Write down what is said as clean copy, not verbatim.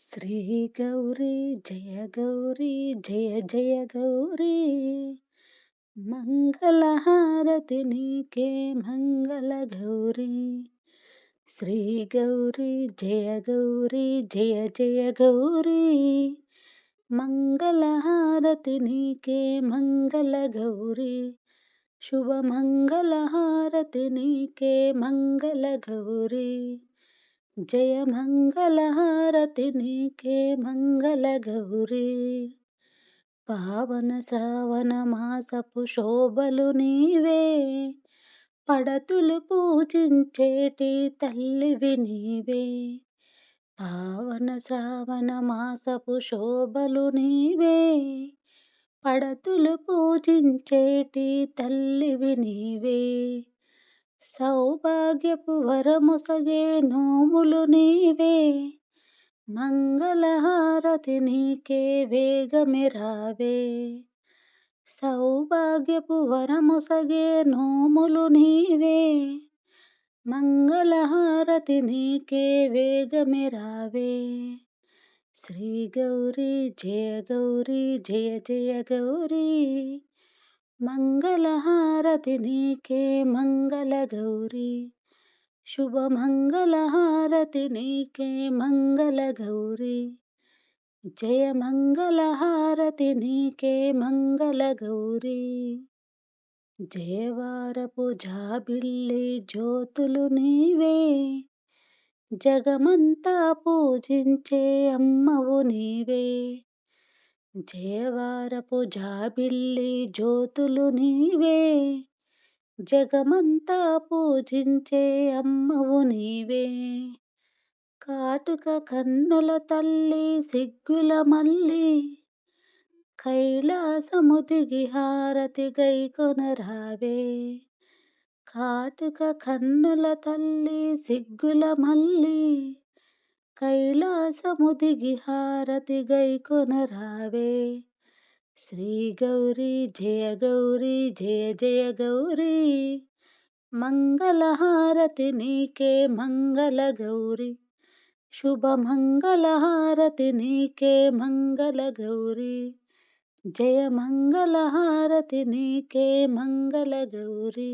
శ్రీ గౌరీ జయ గౌరీ జయ జయ గౌరీ మంగళహారతి నీకే మంగళ గౌరీ శ్రీ గౌరీ జయ గౌరీ జయ జయ గౌరీ మంగళహారతి నీకే మంగళ గౌరీ శుభ మంగళహారతి నీకే మంగళ గౌరీ జయ మంగళహారతి నీకే మంగళ గౌరీ పావన శ్రావణ మాసపు శోభలు నీవే పడతులు పూజించేటి తల్లివి నీవే పావన శ్రావణ మాసపు శోభలు నీవే పడతులు పూజించేటి తల్లివి నీవే సౌభాగ్యపు వరముసగే నోములు నీవే మంగళహారతి నీకే వేగమే రావే సౌభాగ్యపు వరముసగే నోములు నీవే మంగళహారతి నీకే వేగమే రావే శ్రీ గౌరీ జయ గౌరీ జయ జయ గౌరీ మంగళహారతి నీకే మంగళ గౌరీ శుభ మంగళహారతి నీకే మంగళ గౌరీ జయ మంగళహారతి నీకే మంగళ గౌరీ జయవారపు జాబిల్లి జ్యోతులు నీవే జగమంతా పూజించే అమ్మవు నీవే జయవారపు జాబిల్లి జ్యోతులు నీవే జగమంతా పూజించే అమ్మవు నీవే కాటుక కన్నుల తల్లి సిగ్గుల మల్లి కైలాసము దిగి హారతి గైకొనరావే కాటుక కన్నుల తల్లి సిగ్గుల మల్లి కైలాసము దిగి హారతి గైకొనరావే శ్రీ గౌరీ జయ గౌరీ జయ జయ గౌరీ మంగళహారతి నీకే మంగళ గౌరీ శుభ మంగళహారతి నీకే మంగళ గౌరీ జయ మంగళహారతి నీకే మంగళ గౌరీ